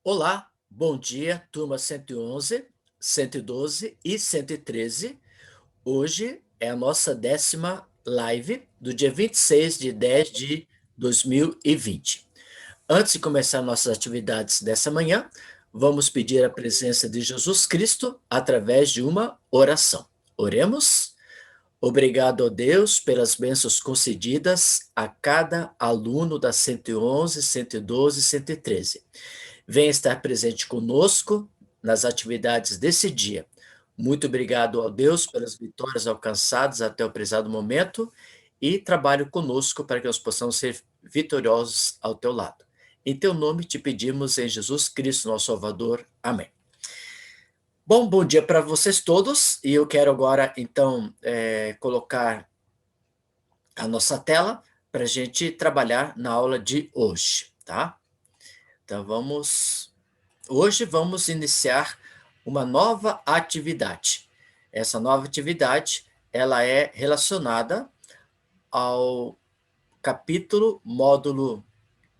Olá, bom dia, turma 111, 112 e 113. Hoje é a nossa 10ª live do dia 26 de 10 de 2020. Antes de começar nossas atividades dessa manhã, vamos pedir a presença de Jesus Cristo através de uma oração. Oremos. Obrigado a Deus pelas bênçãos concedidas a cada aluno da 111, 112 e 113. Venha estar presente conosco nas atividades desse dia. Muito obrigado ao Deus pelas vitórias alcançadas até o prezado momento e trabalhe conosco para que nós possamos ser vitoriosos ao teu lado. Em teu nome te pedimos em Jesus Cristo, nosso Salvador. Amém. Bom dia para vocês todos e eu quero agora, então, colocar a nossa tela para a gente trabalhar na aula de hoje, tá? Então, hoje vamos iniciar uma nova atividade. Essa nova atividade, ela é relacionada ao capítulo, módulo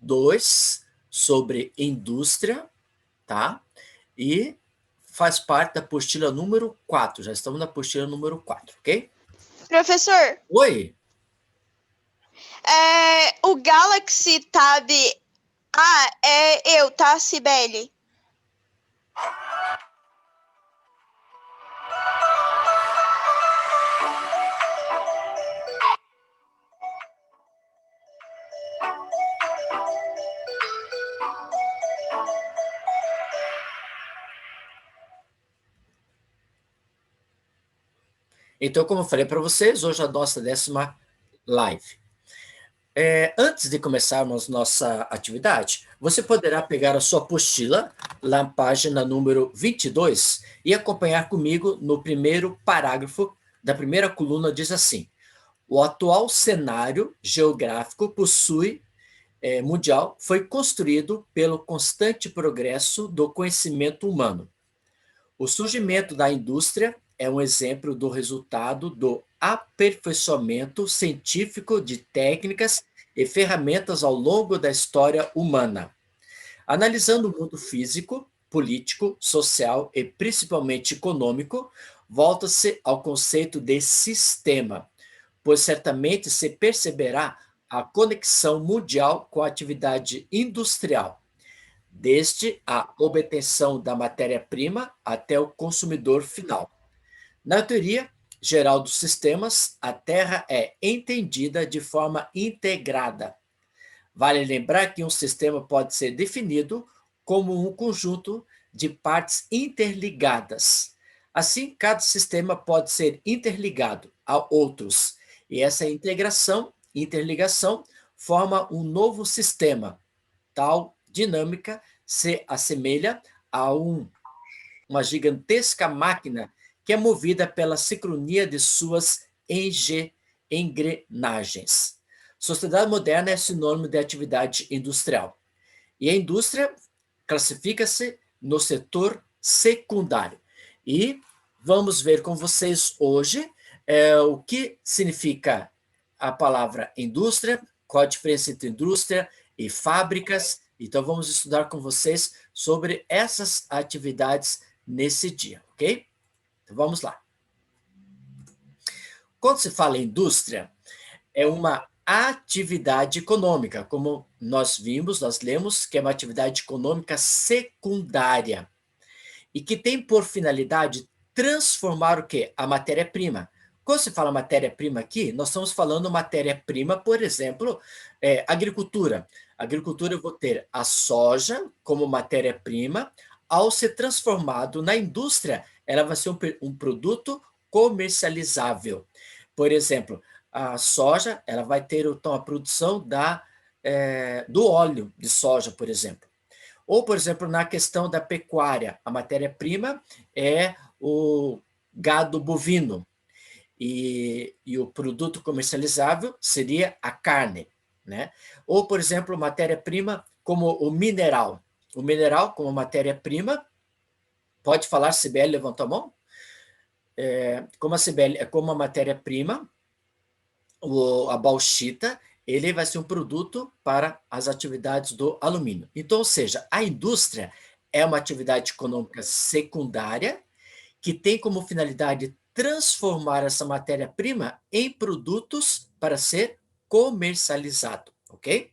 2 sobre indústria, tá? E faz parte da apostila número 4. Já estamos na apostila número 4, ok? Professor, Oi! o Galaxy Tab A é eu, tá, Cibele? Então, como eu falei para vocês, hoje é a nossa 10ª live. Antes de começarmos nossa atividade, você poderá pegar a sua apostila, lá na página número 22, e acompanhar comigo no primeiro parágrafo da primeira coluna, diz assim: o atual cenário geográfico mundial foi construído pelo constante progresso do conhecimento humano. O surgimento da indústria é um exemplo do resultado do aperfeiçoamento científico de técnicas e ferramentas ao longo da história humana. Analisando o mundo físico, político, social e principalmente econômico, volta-se ao conceito de sistema, pois certamente se perceberá a conexão mundial com a atividade industrial, desde a obtenção da matéria-prima até o consumidor final. Na teoria geral dos sistemas, a Terra é entendida de forma integrada. Vale lembrar que um sistema pode ser definido como um conjunto de partes interligadas. Assim, cada sistema pode ser interligado a outros, e essa interligação, forma um novo sistema. Tal dinâmica se assemelha a uma gigantesca máquina que é movida pela sincronia de suas engrenagens. Sociedade moderna é sinônimo de atividade industrial. E a indústria classifica-se no setor secundário. E vamos ver com vocês hoje o que significa a palavra indústria, qual a diferença entre indústria e fábricas. Então, vamos estudar com vocês sobre essas atividades nesse dia, ok? Então, vamos lá. Quando se fala em indústria, é uma atividade econômica, como nós vimos, nós lemos, que é uma atividade econômica secundária e que tem por finalidade transformar o quê? A matéria-prima. Quando se fala matéria-prima aqui, nós estamos falando matéria-prima, por exemplo, agricultura. Agricultura, eu vou ter a soja como matéria-prima. Ao ser transformado na indústria, ela vai ser um produto comercializável. Por exemplo, a soja, ela vai ter então, a produção do óleo de soja, por exemplo. Ou, por exemplo, na questão da pecuária, a matéria-prima é o gado bovino e o produto comercializável seria a carne, né? Ou, por exemplo, matéria-prima como o mineral. O mineral como matéria-prima, pode falar, Sibeli, levanta a mão? Como a Sibeli é como a matéria-prima, a bauxita, ele vai ser um produto para as atividades do alumínio. Então, ou seja, a indústria é uma atividade econômica secundária que tem como finalidade transformar essa matéria-prima em produtos para ser comercializado, ok?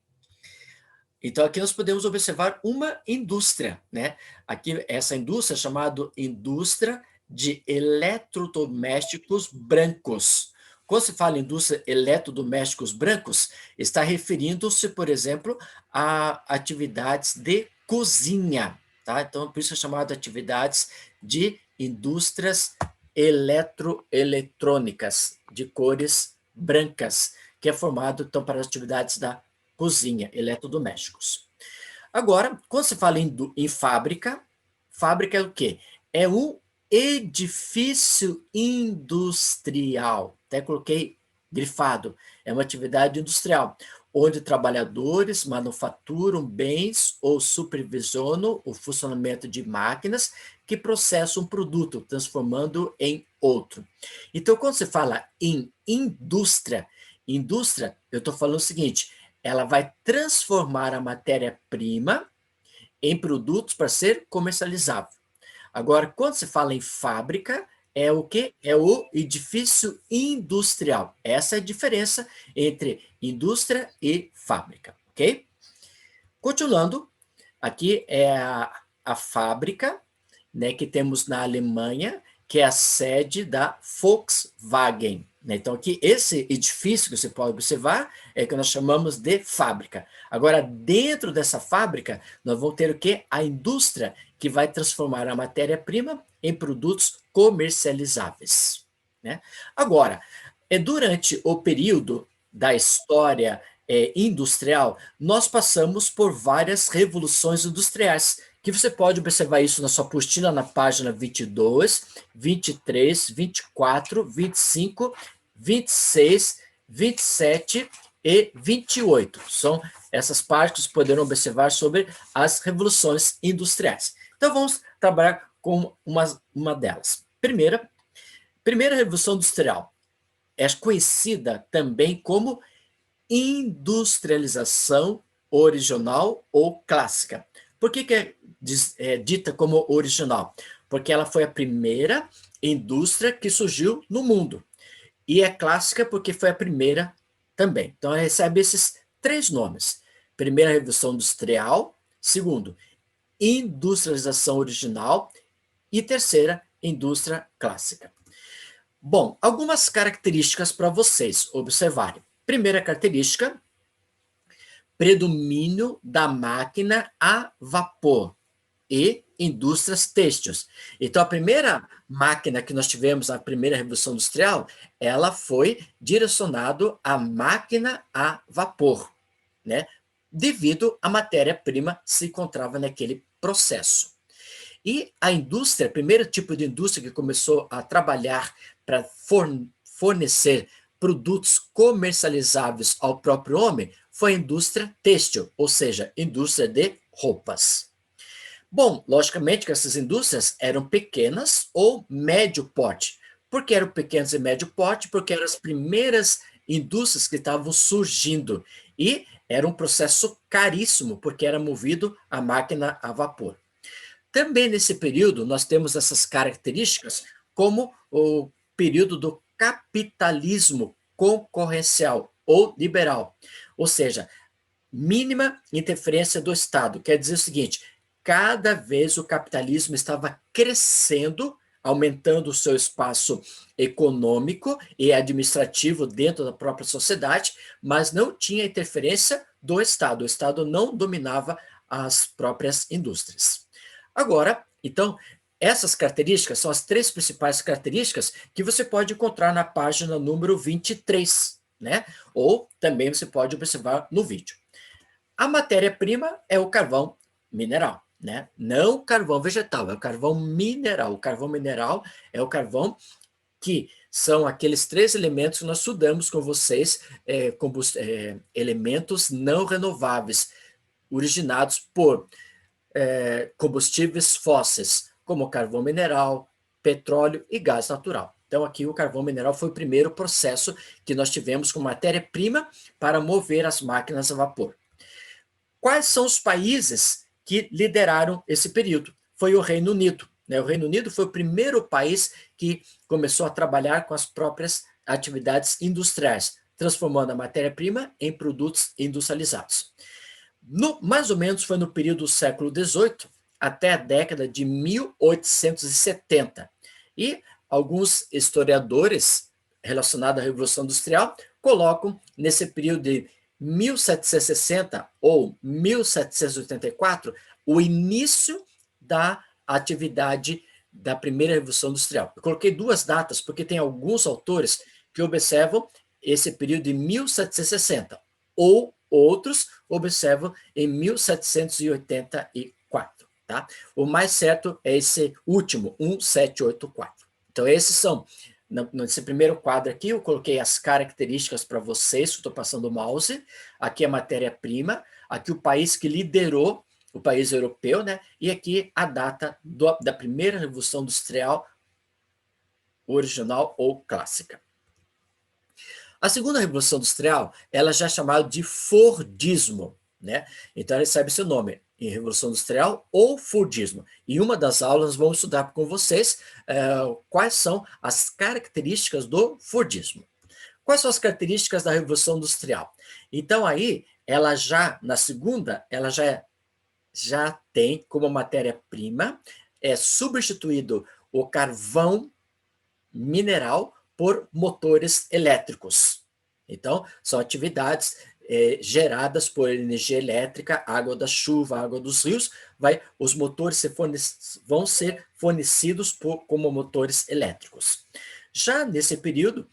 Então, aqui nós podemos observar uma indústria, né? Aqui, essa indústria é chamada indústria de eletrodomésticos brancos. Quando se fala em indústria eletrodomésticos brancos, está referindo-se, por exemplo, a atividades de cozinha, tá? Então, por isso é chamado atividades de indústrias eletrônicas de cores brancas, que é formado, então, para as atividades da cozinha, eletrodomésticos. Agora, quando se fala em fábrica, fábrica é o quê? É um edifício industrial. Até coloquei grifado. É uma atividade industrial, onde trabalhadores manufaturam bens ou supervisionam o funcionamento de máquinas que processam um produto, transformando em outro. Então, quando se fala em indústria, indústria, eu estou falando o seguinte, ela vai transformar a matéria-prima em produtos para ser comercializável. Agora, quando se fala em fábrica, é o quê? É o edifício industrial. Essa é a diferença entre indústria e fábrica, ok? Continuando, aqui é a fábrica, né, que temos na Alemanha, que é a sede da Volkswagen. Né? Então, aqui, esse edifício que você pode observar é que nós chamamos de fábrica. Agora, dentro dessa fábrica, nós vamos ter o quê? A indústria, que vai transformar a matéria-prima em produtos comercializáveis. Né? Agora, durante o período da história industrial, nós passamos por várias revoluções industriais, que você pode observar isso na sua apostila na página 22, 23, 24, 25, 26, 27 e 28. São essas partes que poderão observar sobre as revoluções industriais. Então, vamos trabalhar com uma delas. Primeira revolução industrial é conhecida também como industrialização original ou clássica. Por que é dita como original? Porque ela foi a primeira indústria que surgiu no mundo. E é clássica porque foi a primeira também. Então, ela recebe esses três nomes. Primeira Revolução Industrial. Segundo, industrialização original. E terceira, indústria clássica. Bom, algumas características para vocês observarem. Primeira característica, predomínio da máquina a vapor e indústrias têxteis. Então, a primeira máquina que nós tivemos na primeira Revolução Industrial, ela foi direcionada à máquina a vapor, né? Devido à matéria-prima se encontrava naquele processo. E a indústria, o primeiro tipo de indústria que começou a trabalhar para fornecer produtos comercializáveis ao próprio homem foi a indústria têxtil, ou seja, indústria de roupas. Bom, logicamente que essas indústrias eram pequenas ou médio porte. Por que eram pequenas e médio porte? Porque eram as primeiras indústrias que estavam surgindo e era um processo caríssimo, porque era movido a máquina a vapor. Também nesse período, nós temos essas características como o período do capitalismo concorrencial ou liberal, ou seja, mínima interferência do Estado. Quer dizer o seguinte, cada vez o capitalismo estava crescendo, aumentando o seu espaço econômico e administrativo dentro da própria sociedade, mas não tinha interferência do Estado. O Estado não dominava as próprias indústrias. Agora, então, essas características são as três principais características que você pode encontrar na página número 23, né? Ou também você pode observar no vídeo. A matéria-prima é o carvão mineral, né? Não o carvão vegetal, é o carvão mineral. O carvão mineral é o carvão que são aqueles três elementos que nós estudamos com vocês, elementos não renováveis, originados por combustíveis fósseis, como carvão mineral, petróleo e gás natural. Então, aqui o carvão mineral foi o primeiro processo que nós tivemos com matéria-prima para mover as máquinas a vapor. Quais são os países que lideraram esse período. Foi o Reino Unido, né? O Reino Unido foi o primeiro país que começou a trabalhar com as próprias atividades industriais, transformando a matéria-prima em produtos industrializados. Mais ou menos foi no período do século XVIII até a década de 1870. E alguns historiadores relacionados à Revolução Industrial colocam nesse período de 1760 ou 1784 o início da atividade da primeira Revolução Industrial. Eu coloquei duas datas porque tem alguns autores que observam esse período de 1760, ou outros observam em 1784. Tá? O mais certo é esse último, 1784. Então, esses são, nesse primeiro quadro aqui, eu coloquei as características para vocês, estou passando o mouse, aqui a matéria-prima, aqui o país que liderou, o país europeu, né? E aqui a data da primeira Revolução Industrial original ou clássica. A segunda Revolução Industrial, ela já é chamada de Fordismo, né? Então, ela recebe esse nome, em Revolução Industrial ou Fordismo. E uma das aulas vamos estudar com vocês quais são as características do Fordismo. Quais são as características da Revolução Industrial? Então, aí, ela já, na segunda, ela já tem como matéria-prima substituído o carvão mineral por motores elétricos. Então, são atividades geradas por energia elétrica, água da chuva, água dos rios, os motores vão ser fornecidos como motores elétricos. Já nesse período,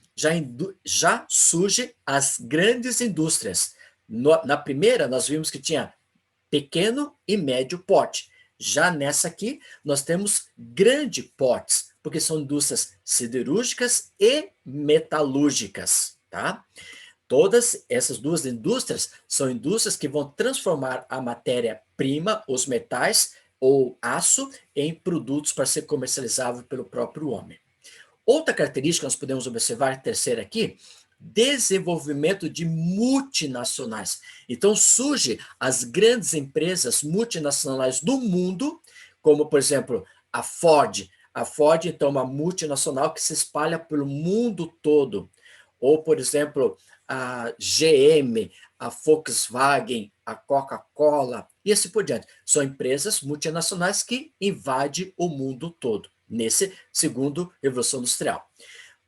já surgem as grandes indústrias. Na primeira, nós vimos que tinha pequeno e médio porte. Já nessa aqui, nós temos grande portes, porque são indústrias siderúrgicas e metalúrgicas, tá? Todas essas duas indústrias são indústrias que vão transformar a matéria-prima, os metais ou aço, em produtos para ser comercializável pelo próprio homem. Outra característica que nós podemos observar, terceira aqui, desenvolvimento de multinacionais. Então, surgem as grandes empresas multinacionais do mundo, como, por exemplo, a Ford. A Ford, então, é uma multinacional que se espalha pelo mundo todo. Ou, por exemplo, a GM, a Volkswagen, a Coca-Cola, e assim por diante. São empresas multinacionais que invadem o mundo todo, nesse segundo Revolução Industrial.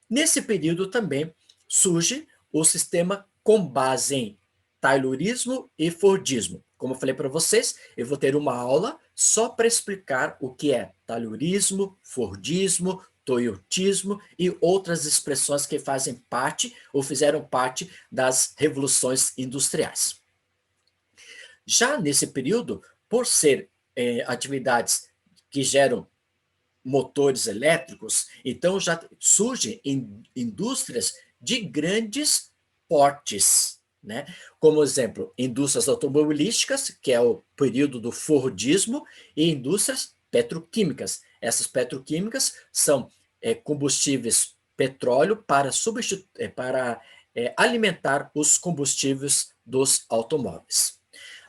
Nesse período também surge o sistema com base em Taylorismo e Fordismo. Como eu falei para vocês, eu vou ter uma aula só para explicar o que é Taylorismo, Fordismo, Toyotismo e outras expressões que fazem parte ou fizeram parte das revoluções industriais. Já nesse período, por ser atividades que geram motores elétricos, então já surgem indústrias de grandes portes, né? Como exemplo, indústrias automobilísticas, que é o período do Fordismo, e indústrias petroquímicas. Essas petroquímicas são combustíveis petróleo para alimentar os combustíveis dos automóveis.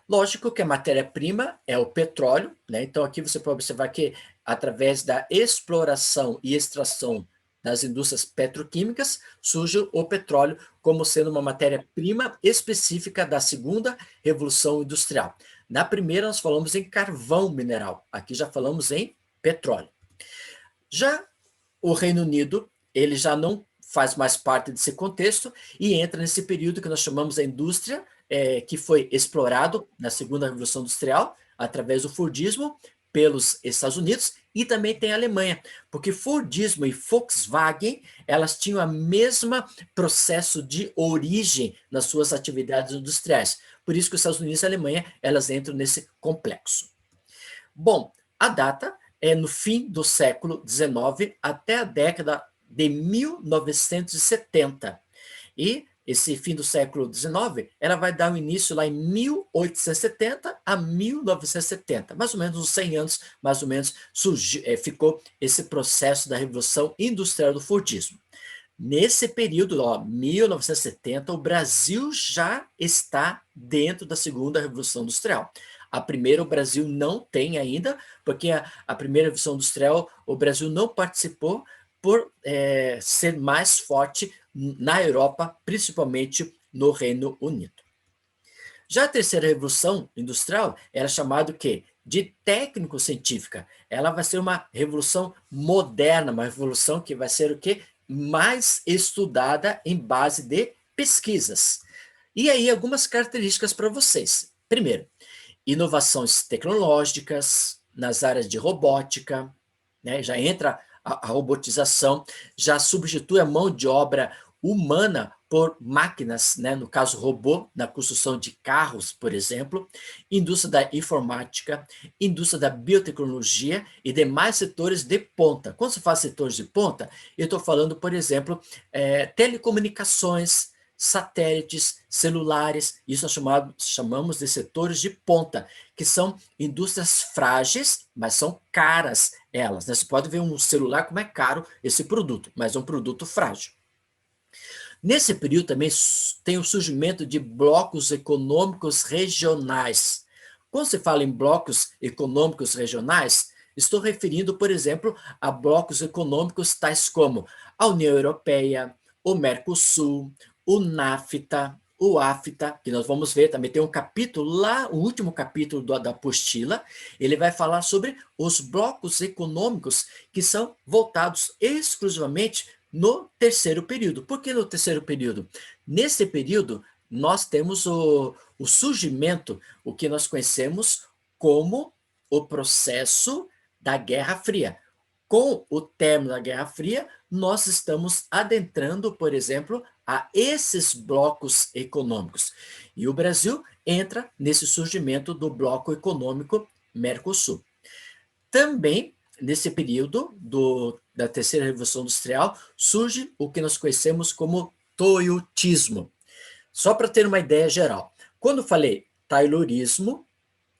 Lógico que a matéria-prima é o petróleo, né? Então aqui você pode observar que através da exploração e extração das indústrias petroquímicas, surge o petróleo como sendo uma matéria-prima específica da segunda Revolução Industrial. Na primeira, nós falamos em carvão mineral. Aqui já falamos em petróleo. Já o Reino Unido, ele já não faz mais parte desse contexto e entra nesse período que nós chamamos de indústria, que foi explorado na segunda Revolução Industrial, através do Fordismo, pelos Estados Unidos, e também tem a Alemanha, porque Fordismo e Volkswagen, elas tinham a mesma processo de origem nas suas atividades industriais. Por isso que os Estados Unidos e a Alemanha, elas entram nesse complexo. Bom, a data é no fim do século XIX até a década de 1970. E esse fim do século XIX, ela vai dar o início lá em 1870 a 1970, mais ou menos uns 100 anos, mais ou menos, ficou esse processo da Revolução Industrial do Fordismo. Nesse período, 1970, o Brasil já está dentro da segunda Revolução Industrial. A primeira o Brasil não tem ainda, porque a primeira Revolução Industrial o Brasil não participou por ser mais forte na Europa, principalmente no Reino Unido. Já a terceira revolução industrial era chamada o quê? De técnico-científica. Ela vai ser uma revolução moderna, uma revolução que vai ser o quê? Mais estudada em base de pesquisas. E aí algumas características para vocês. Primeiro, inovações tecnológicas nas áreas de robótica, né? Já entra a robotização, já substitui a mão de obra humana por máquinas, né? No caso robô, na construção de carros, por exemplo, indústria da informática, indústria da biotecnologia e demais setores de ponta. Quando se fala setores de ponta, eu estou falando, por exemplo, telecomunicações, satélites, celulares, isso nós chamamos de setores de ponta, que são indústrias frágeis, mas são caras elas, né? Você pode ver um celular como é caro esse produto, mas é um produto frágil. Nesse período também tem o surgimento de blocos econômicos regionais. Quando se fala em blocos econômicos regionais, estou referindo, por exemplo, a blocos econômicos tais como a União Europeia, o Mercosul, o NAFTA, o AFTA, que nós vamos ver, também tem um capítulo lá, o último capítulo da apostila, ele vai falar sobre os blocos econômicos que são voltados exclusivamente no terceiro período. Por que no terceiro período? Nesse período, nós temos o surgimento, o que nós conhecemos como o processo da Guerra Fria. Com o término da Guerra Fria, nós estamos adentrando, por exemplo, a esses blocos econômicos. E o Brasil entra nesse surgimento do bloco econômico Mercosul. Também, nesse período da terceira revolução industrial, surge o que nós conhecemos como toyotismo. Só para ter uma ideia geral, quando falei taylorismo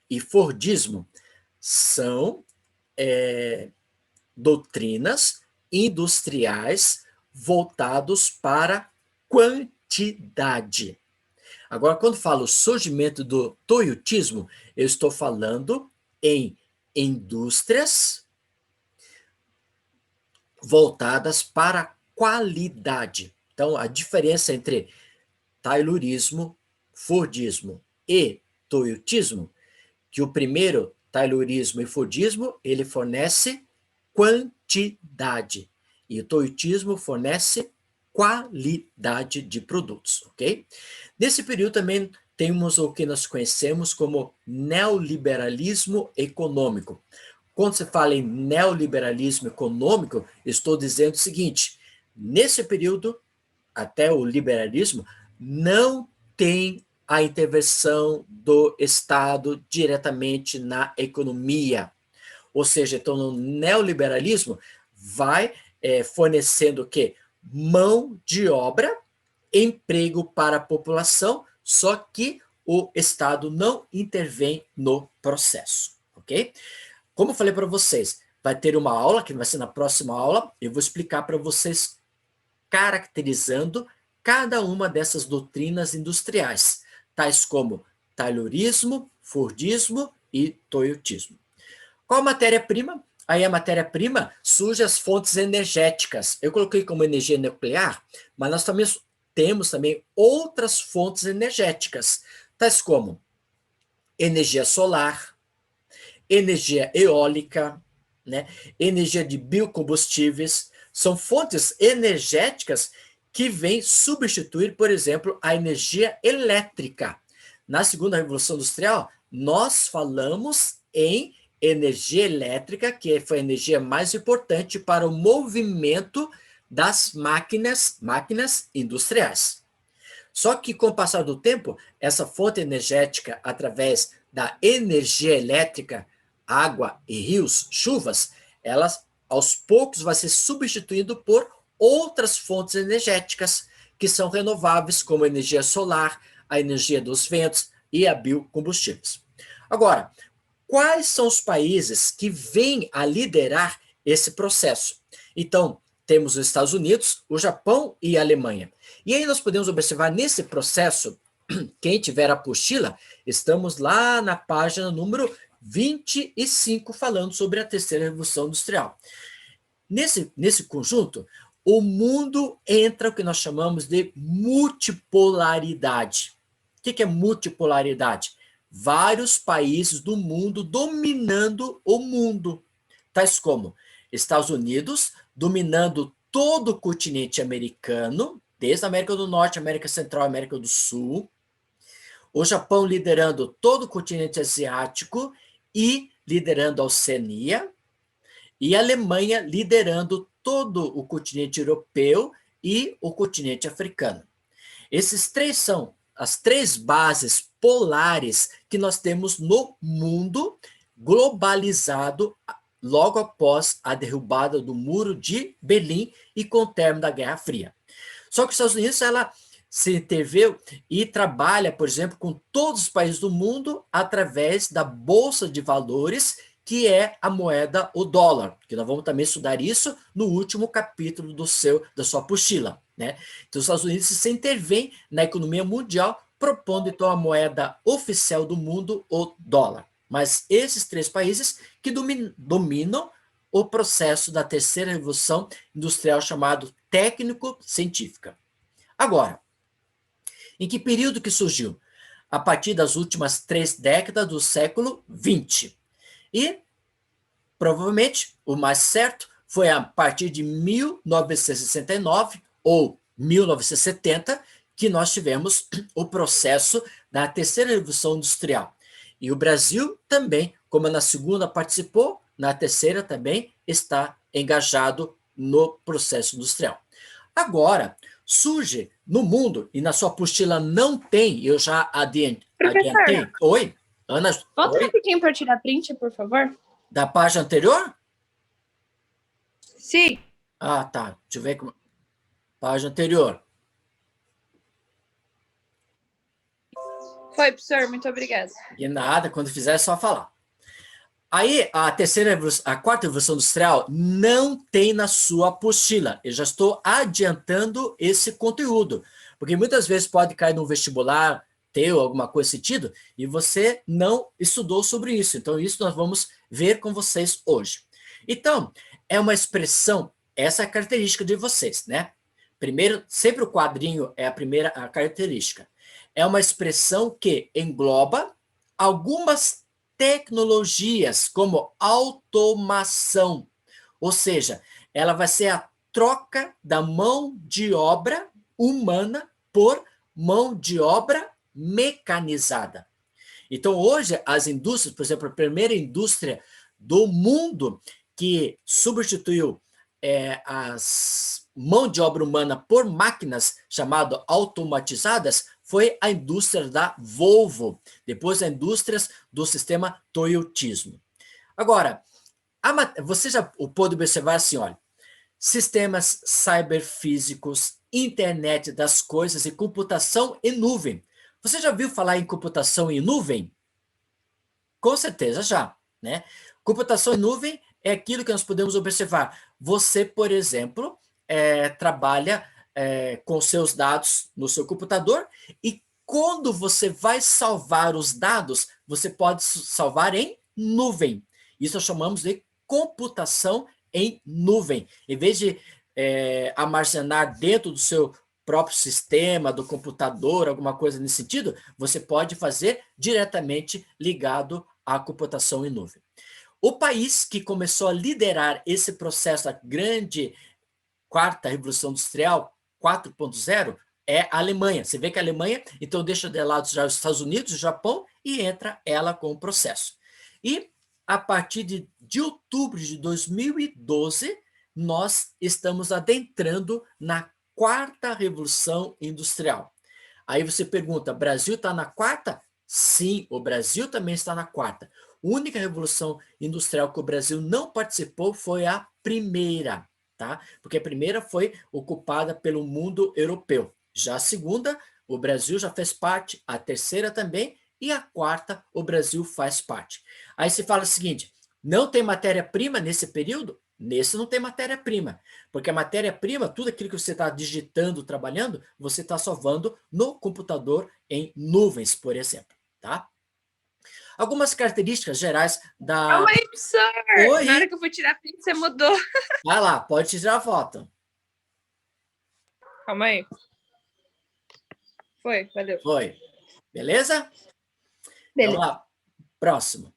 e fordismo, são doutrinas industriais voltados para quantidade. Agora, quando falo surgimento do toyotismo, eu estou falando em indústrias voltadas para qualidade. Então, a diferença entre taylorismo, fordismo e toyotismo, que o primeiro, taylorismo e fordismo, ele fornece quantidade, e o toyotismo fornece qualidade de produtos, ok? Nesse período também temos o que nós conhecemos como neoliberalismo econômico. Quando se fala em neoliberalismo econômico, estou dizendo o seguinte: nesse período, até o liberalismo, não tem a intervenção do Estado diretamente na economia. Ou seja, então, no neoliberalismo, vai fornecendo o quê? Mão de obra, emprego para a população, só que o Estado não intervém no processo, ok? Como eu falei para vocês, vai ter uma aula, que vai ser na próxima aula, eu vou explicar para vocês caracterizando cada uma dessas doutrinas industriais, tais como taylorismo, fordismo e toyotismo. Qual a matéria-prima? Aí a matéria-prima surge as fontes energéticas. Eu coloquei como energia nuclear, mas nós também temos também outras fontes energéticas, tais como energia solar, energia eólica, né? Energia de biocombustíveis. São fontes energéticas que vêm substituir, por exemplo, a energia elétrica. Na segunda Revolução Industrial, nós falamos em energia elétrica, que foi a energia mais importante para o movimento das máquinas industriais. Só que, com o passar do tempo, essa fonte energética, através da energia elétrica, água e rios, chuvas, elas, aos poucos, vai ser substituído por outras fontes energéticas, que são renováveis, como a energia solar, a energia dos ventos e a biocombustíveis. Agora, quais são os países que vêm a liderar esse processo? Então, temos os Estados Unidos, o Japão e a Alemanha. E aí nós podemos observar nesse processo Quem tiver a apostila, estamos lá na página número 25, falando sobre a terceira revolução industrial. Nesse conjunto, o mundo entra o que nós chamamos de multipolaridade. O que é multipolaridade? Vários países do mundo dominando o mundo, tais como Estados Unidos dominando todo o continente americano, desde a América do Norte, América Central, América do Sul, o Japão liderando todo o continente asiático e liderando a Oceania, e a Alemanha liderando todo o continente europeu e o continente africano. Esses três são as três bases polares que nós temos no mundo globalizado logo após a derrubada do Muro de Berlim e com o término da Guerra Fria. Só que os Estados Unidos, ela se interveio e trabalha, por exemplo, com todos os países do mundo através da Bolsa de Valores, que é a moeda, o dólar, que nós vamos também estudar isso no último capítulo da sua apostila, né? Então, os Estados Unidos se intervêm na economia mundial, propondo, então, a moeda oficial do mundo, o dólar. Mas esses três países que dominam o processo da terceira revolução industrial, chamado técnico-científica. Agora, em que período que surgiu? A partir das últimas 3 décadas do século XX. E, provavelmente, o mais certo foi a partir de 1969 ou 1970 que nós tivemos o processo da terceira revolução industrial. E o Brasil também, como na segunda participou, na terceira também está engajado no processo industrial. Agora, surge no mundo, e na sua apostila não tem, eu já adiantei. Oi, Ana. Volta rapidinho para eu tirar print, por favor. Da página anterior? Sim. Ah, tá. Deixa eu ver como. Página anterior. Foi, professor, muito obrigada. De nada, quando fizer é só falar. Aí, a quarta revolução industrial não tem na sua apostila. Eu já estou adiantando esse conteúdo, porque muitas vezes pode cair no vestibular, teu, alguma coisa nesse sentido, e você não estudou sobre isso. Então, isso nós vamos ver com vocês hoje. Então, é uma expressão, essa é a característica de vocês, né? Primeiro, sempre o quadrinho é a primeira característica. É uma expressão que engloba algumas tecnologias, como automação. Ou seja, ela vai ser a troca da mão de obra humana por mão de obra mecanizada. Então, hoje, as indústrias, por exemplo, a primeira indústria do mundo que substituiu as mão de obra humana por máquinas chamadas automatizadas foi a indústria da Volvo, depois a indústria do sistema toyotismo. Agora, você já pôde observar assim, olha, sistemas cyberfísicos, internet das coisas e computação em nuvem. Você já viu falar em computação em nuvem? Com certeza já, né? Computação em nuvem é aquilo que nós podemos observar. Você, por exemplo, trabalha com seus dados no seu computador e quando você vai salvar os dados, você pode salvar em nuvem. Isso nós chamamos de computação em nuvem. Em vez de armazenar dentro do seu próprio sistema, do computador, alguma coisa nesse sentido, você pode fazer diretamente ligado à computação em nuvem. O país que começou a liderar esse processo, a grande quarta revolução industrial 4.0, é a Alemanha. Você vê que a Alemanha, então, deixa de lado já os Estados Unidos, o Japão, e entra ela com o processo. E, a partir de outubro de 2012, nós estamos adentrando na quarta revolução industrial. Aí você pergunta, Brasil está na quarta? Sim, o Brasil também está na quarta. A única revolução industrial que o Brasil não participou foi a primeira, tá? Porque a primeira foi ocupada pelo mundo europeu. Já a segunda, o Brasil já fez parte, a terceira também, e a quarta, o Brasil faz parte. Aí se fala o seguinte, não tem matéria-prima nesse período? Nesse não tem matéria-prima, porque a matéria-prima, tudo aquilo que você está digitando, trabalhando, você está salvando no computador em nuvens, por exemplo, tá? Algumas características gerais da... Calma aí, professor! Oi! Na hora que eu fui tirar print, você mudou. Vai lá, pode tirar a foto. Calma aí. Foi, valeu. Foi. Beleza? Então, Beleza. lá, próximo.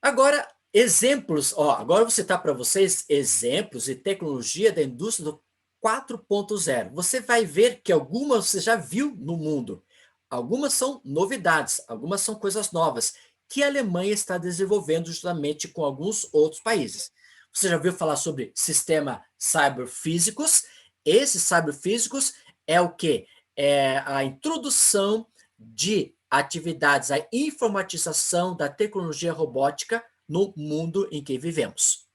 Agora, exemplos. Ó, agora eu vou citar para vocês exemplos e tecnologia da indústria do 4.0. Você vai ver que algumas você já viu no mundo. Algumas são novidades, algumas são coisas novas que a Alemanha está desenvolvendo justamente com alguns outros países. Você já ouviu falar sobre sistema cyberfísicos? Esses cyberfísicos é o quê? É a introdução de atividades, a informatização da tecnologia robótica no mundo em que vivemos.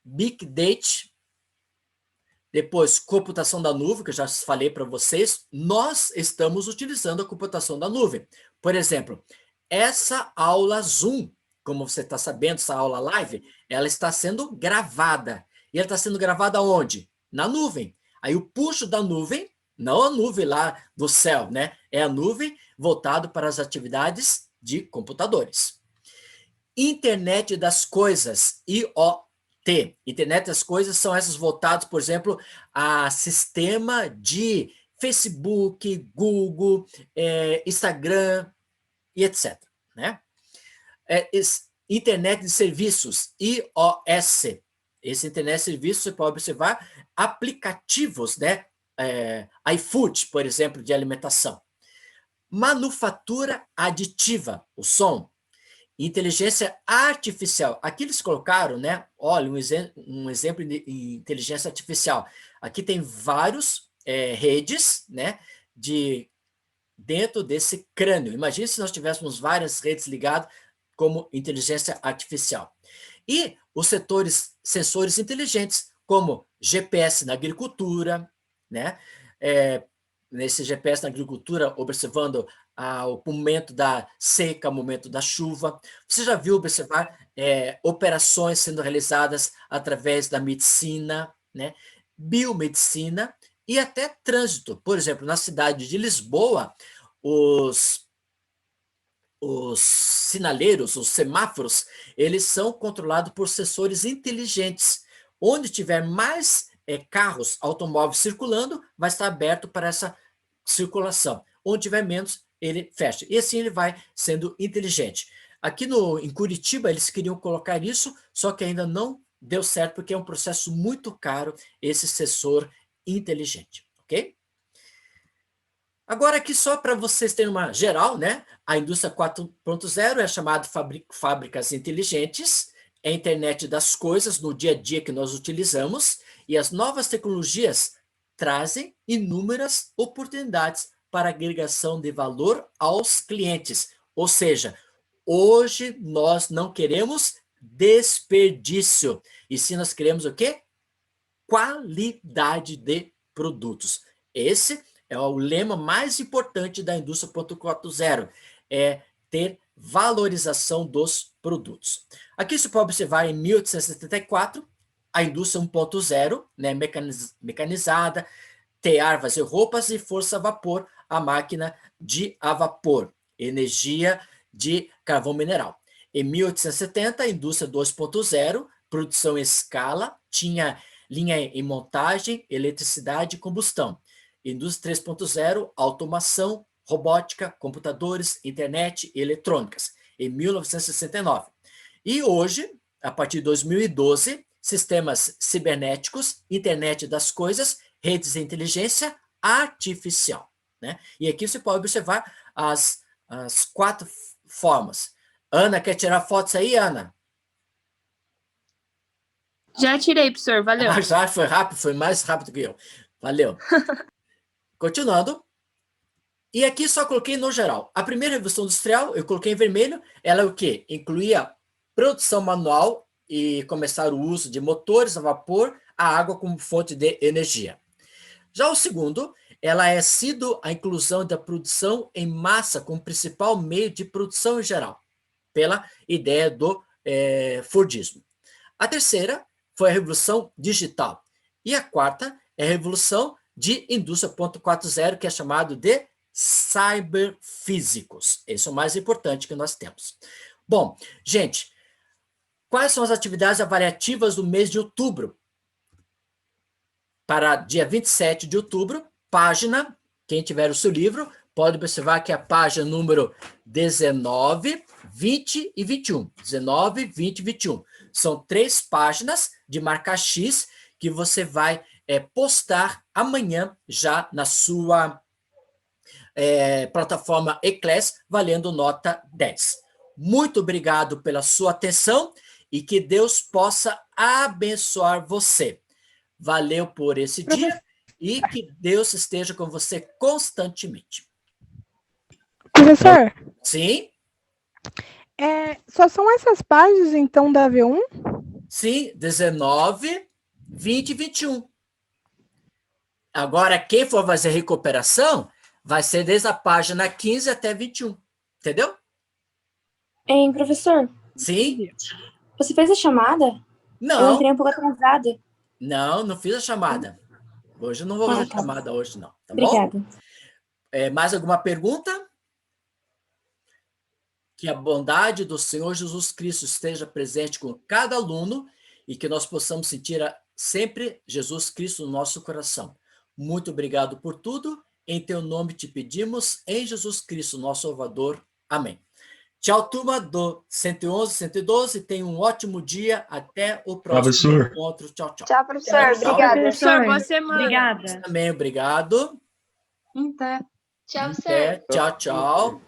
Big Data, depois computação da nuvem, que eu já falei para vocês, nós estamos utilizando a computação da nuvem. Por exemplo, essa aula Zoom, como você está sabendo, essa aula live, ela está sendo gravada. E ela está sendo gravada onde? Na nuvem. Aí o puxo da nuvem, não a nuvem lá do céu, né? É a nuvem voltado para as atividades de computadores. Internet das coisas, IoT. Internet das coisas são essas voltadas, por exemplo, a sistema de Facebook, Google, Instagram e etc. Né? Internet de serviços, iOS. Esse internet de serviços, você pode observar aplicativos, né? iFood, por exemplo, de alimentação. Manufatura aditiva, o som. Inteligência artificial. Aqui eles colocaram, né? Olha, um exemplo de inteligência artificial. Aqui tem vários redes, né? Dentro desse crânio. Imagine se nós tivéssemos várias redes ligadas como inteligência artificial. E os sensores inteligentes, como GPS na agricultura, né? Nesse GPS na agricultura, observando o momento da seca, o momento da chuva. Você já viu observar operações sendo realizadas através da medicina, né? Biomedicina e até trânsito. Por exemplo, na cidade de Lisboa, os sinaleiros, os semáforos, eles são controlados por sensores inteligentes. Onde tiver mais carros, automóveis circulando, vai estar aberto para essa circulação. Onde tiver menos, ele fecha. E assim ele vai sendo inteligente. Aqui em Curitiba, eles queriam colocar isso, só que ainda não deu certo, porque é um processo muito caro, esse sensor inteligente, ok? Agora aqui só para vocês terem uma geral, né? A indústria 4.0 é chamada fábricas inteligentes, é a internet das coisas no dia a dia que nós utilizamos, e as novas tecnologias trazem inúmeras oportunidades para agregação de valor aos clientes. Ou seja, hoje nós não queremos desperdício, e sim nós queremos o quê? Qualidade de produtos. Esse é o lema mais importante da indústria 4.0, é ter valorização dos produtos. Aqui você pode observar em 1874, a indústria 1.0, né, mecanizada, tear, fazer roupas e força a vapor, a máquina a vapor, energia de carvão mineral. Em 1870, a indústria 2.0, produção em escala, tinha linha em montagem, eletricidade e combustão. Indústria 3.0, automação, robótica, computadores, internet e eletrônicas, em 1969. E hoje, a partir de 2012, sistemas cibernéticos, internet das coisas, redes de inteligência artificial. Né? E aqui você pode observar as 4 formas. Ana, quer tirar fotos aí, Ana? Já tirei, professor, valeu. Já foi rápido, foi mais rápido que eu. Valeu. Continuando. E aqui só coloquei no geral. A primeira revolução industrial, eu coloquei em vermelho, ela é o quê? Incluía produção manual e começar o uso de motores a vapor, a água como fonte de energia. Já o segundo, ela é sido a inclusão da produção em massa como principal meio de produção em geral, pela ideia do Fordismo. A terceira foi a revolução digital. E a quarta é a revolução de indústria 4.0, que é chamado de cyberfísicos. Esse é o mais importante que nós temos. Bom, gente, quais são as atividades avaliativas do mês de outubro? Para dia 27 de outubro, página, quem tiver o seu livro, pode observar que é a página número 19, 20 e 21. 19, 20 e 21. São 3 páginas de marca X que você vai postar amanhã já na sua plataforma Eclass, valendo nota 10. Muito obrigado pela sua atenção e que Deus possa abençoar você. Valeu por esse dia e que Deus esteja com você constantemente. Professor, Sim? só são essas páginas, então, da V1? Sim, 19, 20 e 21. Agora, quem for fazer recuperação, vai ser desde a página 15 até 21. Entendeu? Hein, professor? Sim? Você fez a chamada? Eu Não, entrei um pouco atrasada. não fiz a chamada. Hoje eu não vou fazer tá. chamada hoje, não. Tá Obrigada. bom? Mais alguma pergunta? Que a bondade do Senhor Jesus Cristo esteja presente com cada aluno e que nós possamos sentir sempre Jesus Cristo no nosso coração. Muito obrigado por tudo. Em teu nome te pedimos, em Jesus Cristo, nosso Salvador. Amém. Tchau, turma do 111, 112. Tenha um ótimo dia. Até o próximo Professor. encontro. Tchau, tchau. Tchau, professor. Tchau. Obrigada. Professor, boa semana. Obrigada. Também obrigado. Até. Tchau, professor. Tchau, tchau.